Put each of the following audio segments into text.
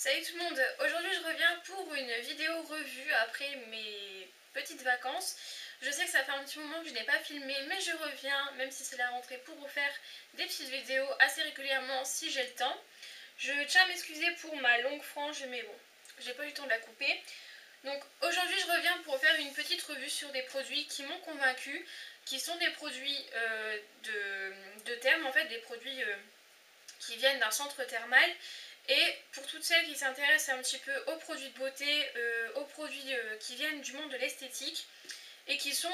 Salut tout le monde, aujourd'hui je reviens pour une vidéo revue après mes petites vacances. Je sais que ça fait un petit moment que je n'ai pas filmé, mais je reviens, même si c'est la rentrée, pour vous faire des petites vidéos assez régulièrement si j'ai le temps. Je tiens à m'excuser pour ma longue frange, mais bon, j'ai pas eu le temps de la couper. Donc aujourd'hui je reviens pour faire une petite revue sur des produits qui m'ont convaincue, qui sont des produits de thermes, en fait des produits qui viennent d'un centre thermal. Et pour toutes celles qui s'intéressent un petit peu aux produits de beauté, aux produits qui viennent du monde de l'esthétique et qui sont,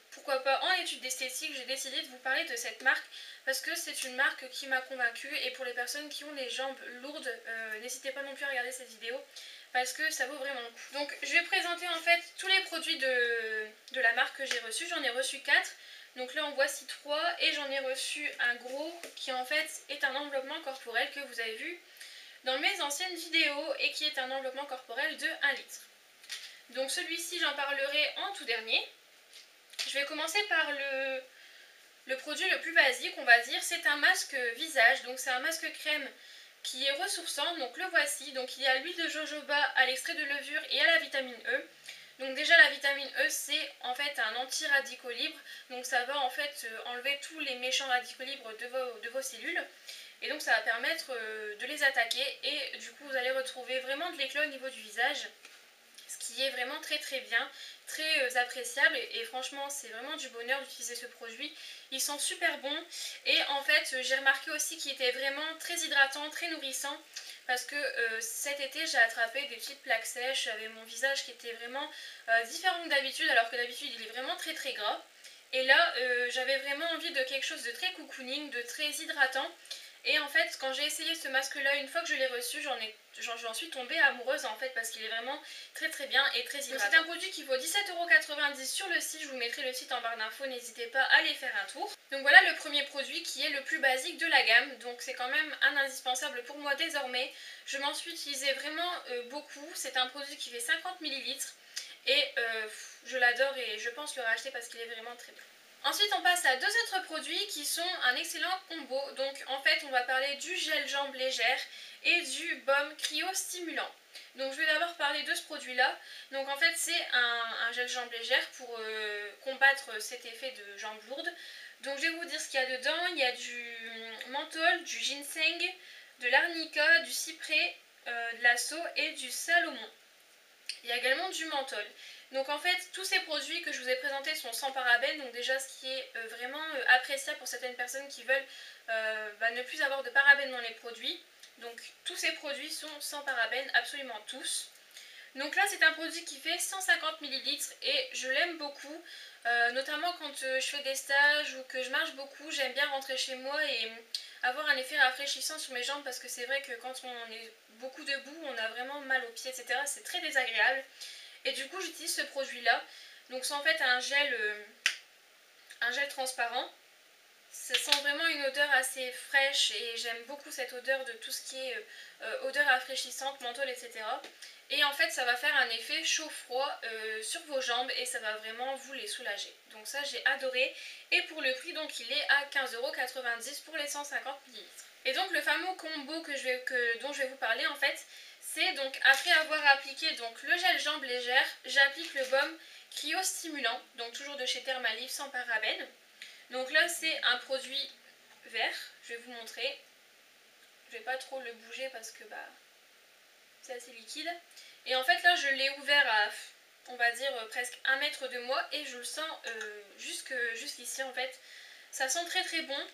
pourquoi pas, en études d'esthétique, j'ai décidé de vous parler de cette marque parce que c'est une marque qui m'a convaincue. Et pour les personnes qui ont les jambes lourdes, n'hésitez pas non plus à regarder cette vidéo parce que ça vaut vraiment le coup. Donc je vais présenter en fait tous les produits de la marque que j'ai reçus. J'en ai reçu 4. Donc là en voici 3 et j'en ai reçu un gros qui en fait est un enveloppement corporel que vous avez vu dans mes anciennes vidéos et qui est un enveloppement corporel de 1 litre. Donc celui-ci j'en parlerai en tout dernier. Je vais commencer par le produit le plus basique, on va dire. C'est un masque visage, donc c'est un masque crème qui est ressourçant, donc le voici. Donc il y a l'huile de jojoba, à l'extrait de levure et à la vitamine E. Donc déjà la vitamine E c'est en fait un anti-radicaux libre, donc ça va en fait enlever tous les méchants radicaux libres de vos cellules. Et donc ça va permettre de les attaquer et du coup vous allez retrouver vraiment de l'éclat au niveau du visage. Ce qui est vraiment très très bien, très appréciable et franchement c'est vraiment du bonheur d'utiliser ce produit. Ils sont super bons et en fait j'ai remarqué aussi qu'ils étaient vraiment très hydratants, très nourrissants. Parce que cet été j'ai attrapé des petites plaques sèches, j'avais mon visage qui était vraiment différent que d'habitude alors que d'habitude il est vraiment très très gras. Et là j'avais vraiment envie de quelque chose de très cocooning, de très hydratant. Et en fait, quand j'ai essayé ce masque-là, une fois que je l'ai reçu, j'en suis tombée amoureuse en fait parce qu'il est vraiment très très bien et très hydratant. C'est un produit qui vaut 17,90 € sur le site, je vous mettrai le site en barre d'infos, n'hésitez pas à aller faire un tour. Donc voilà le premier produit qui est le plus basique de la gamme, donc c'est quand même un indispensable pour moi désormais. Je m'en suis utilisé vraiment beaucoup, c'est un produit qui fait 50 ml et je l'adore et je pense le racheter parce qu'il est vraiment très bien. Ensuite on passe à deux autres produits qui sont un excellent combo. Donc en fait on va parler du gel jambes légère et du baume cryo-stimulant. Donc je vais d'abord parler de ce produit là. Donc en fait c'est un gel jambes légère pour combattre cet effet de jambes lourdes. Donc je vais vous dire ce qu'il y a dedans. Il y a du menthol, du ginseng, de l'arnica, du cyprès, de la sau et du salomon. Il y a également du menthol. Donc en fait tous ces produits que je vous ai présentés sont sans parabènes, donc déjà ce qui est vraiment appréciable pour certaines personnes qui veulent ne plus avoir de parabènes dans les produits. Donc tous ces produits sont sans parabènes, absolument tous. Donc là c'est un produit qui fait 150 ml et je l'aime beaucoup, notamment quand je fais des stages ou que je marche beaucoup, j'aime bien rentrer chez moi et avoir un effet rafraîchissant sur mes jambes parce que c'est vrai que quand on est beaucoup debout on a vraiment mal aux pieds etc, c'est très désagréable. Et du coup j'utilise ce produit là, donc c'est en fait un gel transparent. Ça sent vraiment une odeur assez fraîche et j'aime beaucoup cette odeur de tout ce qui est odeur rafraîchissante, menthol, etc. Et en fait ça va faire un effet chaud-froid sur vos jambes et ça va vraiment vous les soulager. Donc ça j'ai adoré et pour le prix donc il est à 15,90 € pour les 150 ml. Et donc le fameux combo dont je vais vous parler en fait, c'est donc après avoir appliqué donc le gel jambes légère, j'applique le baume cryo-stimulant, donc toujours de chez Thermalif sans parabènes. Donc là c'est un produit vert, je vais vous montrer. Je vais pas trop le bouger parce que c'est assez liquide. Et en fait là je l'ai ouvert à, on va dire, presque 1 mètre de moi et je le sens jusqu'ici en fait. Ça sent très très bon.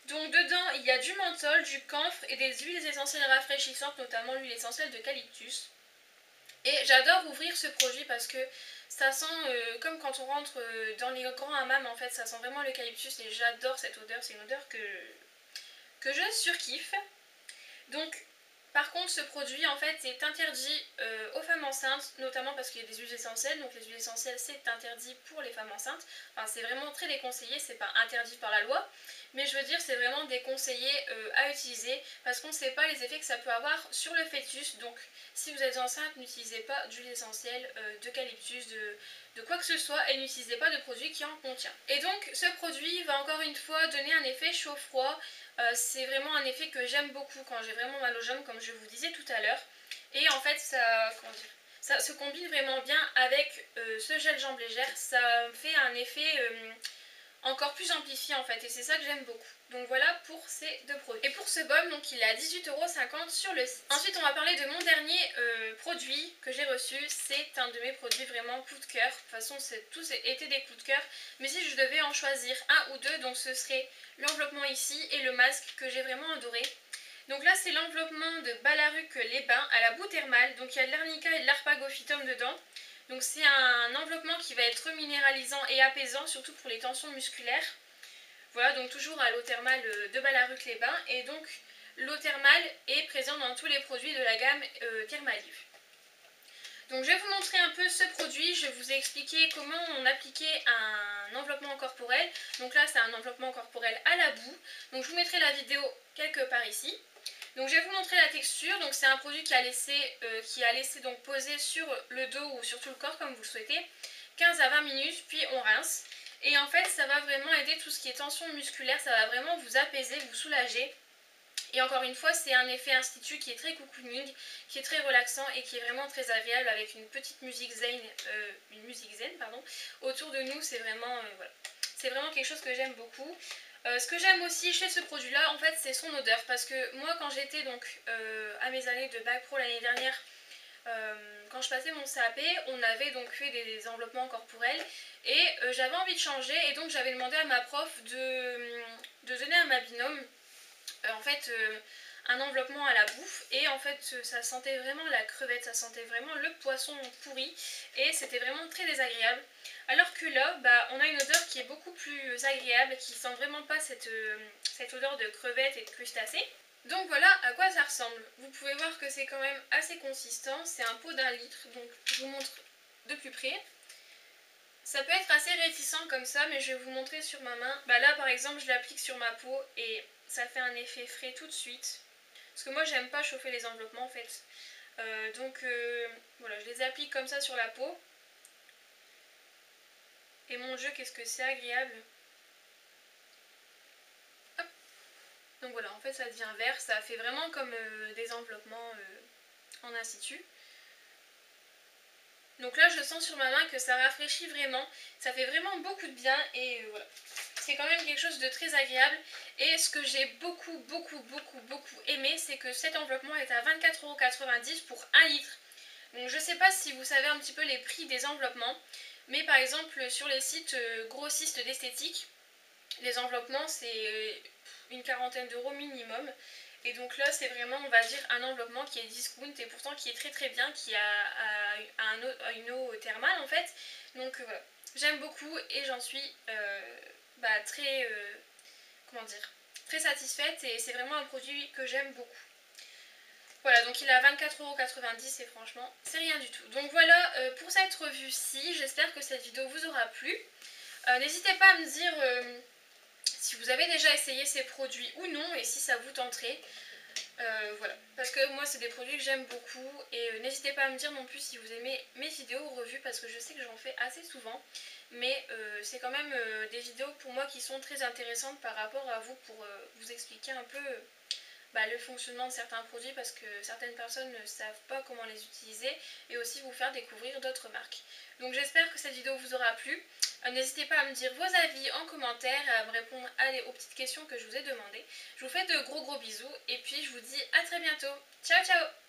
Donc dedans il y a du menthol, du camphre et des huiles essentielles rafraîchissantes, notamment l'huile essentielle d'eucalyptus. Et j'adore ouvrir ce produit parce que ça sent comme quand on rentre dans les grands hammams en fait, ça sent vraiment l'eucalyptus et j'adore cette odeur, c'est une odeur que je surkiffe. Donc par contre ce produit en fait est interdit aux femmes enceintes, notamment parce qu'il y a des huiles essentielles, donc les huiles essentielles c'est interdit pour les femmes enceintes, enfin c'est vraiment très déconseillé, c'est pas interdit par la loi, mais je veux dire c'est vraiment déconseillé à utiliser parce qu'on ne sait pas les effets que ça peut avoir sur le fœtus. Donc si vous êtes enceinte n'utilisez pas d'huile essentielle, d'eucalyptus, de quoi que ce soit et n'utilisez pas de produit qui en contient. Et donc ce produit va encore une fois donner un effet chaud-froid. C'est vraiment un effet que j'aime beaucoup quand j'ai vraiment mal aux jambes comme je vous disais tout à l'heure. Et en fait ça, comment dire, ça se combine vraiment bien avec ce gel jambes légères. Ça fait un effet encore plus amplifié en fait, et c'est ça que j'aime beaucoup. Donc voilà pour ces deux produits. Et pour ce baume, donc il est à 18,50 € sur le site. Ensuite on va parler de mon dernier produit que j'ai reçu. C'est un de mes produits vraiment coup de cœur. De toute façon tous étaient des coups de cœur, mais si je devais en choisir un ou deux, donc ce serait l'enveloppement ici et le masque que j'ai vraiment adoré. Donc là c'est l'enveloppement de Balaruc les Bains à la boue thermale. Donc il y a de l'arnica et de l'arpagophytum dedans. Donc c'est un enveloppement qui va être minéralisant et apaisant, surtout pour les tensions musculaires. Voilà, donc toujours à l'eau thermale de Balaruc les Bains. Et donc l'eau thermale est présente dans tous les produits de la gamme Thermalive. Donc je vais vous montrer un peu ce produit. Je vous ai expliqué comment on appliquait un enveloppement corporel. Donc là c'est un enveloppement corporel à la boue. Donc je vous mettrai la vidéo quelque part ici. Donc je vais vous montrer la texture. Donc c'est un produit qui a laissé donc poser sur le dos ou sur tout le corps comme vous le souhaitez 15 à 20 minutes, puis on rince. Et en fait ça va vraiment aider tout ce qui est tension musculaire, ça va vraiment vous apaiser, vous soulager. Et encore une fois c'est un effet institut qui est très cocooning, qui est très relaxant et qui est vraiment très agréable avec une petite musique zen, autour de nous. C'est vraiment, voilà. C'est vraiment quelque chose que j'aime beaucoup. Ce que j'aime aussi chez ce produit là en fait c'est son odeur, parce que moi quand j'étais donc à mes années de bac pro l'année dernière, quand je passais mon CAP, on avait donc fait des enveloppements corporels et j'avais envie de changer, et donc j'avais demandé à ma prof de donner à ma binôme en fait un enveloppement à la bouffe, et en fait ça sentait vraiment la crevette, ça sentait vraiment le poisson pourri et c'était vraiment très désagréable. Alors que là, on a une odeur qui est beaucoup plus agréable, qui sent vraiment pas cette odeur de crevette et de crustacés. Donc voilà à quoi ça ressemble. Vous pouvez voir que c'est quand même assez consistant, c'est un pot d'1 litre, donc je vous montre de plus près. Ça peut être assez réticent comme ça, mais je vais vous montrer sur ma main. Là par exemple je l'applique sur ma peau et ça fait un effet frais tout de suite. Parce que moi j'aime pas chauffer les enveloppements en fait. Voilà, je les applique comme ça sur la peau. Et mon Dieu, qu'est-ce que c'est agréable. Hop. Donc voilà, en fait ça devient vert, ça fait vraiment comme des enveloppements en institut. Donc là je sens sur ma main que ça rafraîchit vraiment, ça fait vraiment beaucoup de bien et voilà. C'est quand même quelque chose de très agréable. Et ce que j'ai beaucoup aimé, c'est que cet enveloppement est à 24,90 € pour 1 litre. Donc je sais pas si vous savez un petit peu les prix des enveloppements, mais par exemple sur les sites grossistes d'esthétique, les enveloppements c'est une quarantaine d'euros minimum. Et donc là c'est vraiment, on va dire, un enveloppement qui est discount et pourtant qui est très bien, qui a une eau thermale en fait. Donc voilà, j'aime beaucoup et j'en suis très, comment dire, très satisfaite, et c'est vraiment un produit que j'aime beaucoup. Voilà, donc il est à 24,90 € et franchement c'est rien du tout. Donc voilà pour cette revue-ci, j'espère que cette vidéo vous aura plu. N'hésitez pas à me dire si vous avez déjà essayé ces produits ou non et si ça vous tenterait. Voilà, parce que moi c'est des produits que j'aime beaucoup, et n'hésitez pas à me dire non plus si vous aimez mes vidéos revues, parce que je sais que j'en fais assez souvent, mais c'est quand même des vidéos pour moi qui sont très intéressantes par rapport à vous, pour vous expliquer un peu le fonctionnement de certains produits, parce que certaines personnes ne savent pas comment les utiliser, et aussi vous faire découvrir d'autres marques. Donc j'espère que cette vidéo vous aura plu. N'hésitez pas à me dire vos avis en commentaire, à me répondre aux petites questions que je vous ai demandées. Je vous fais de gros bisous et puis je vous dis à très bientôt. Ciao ciao!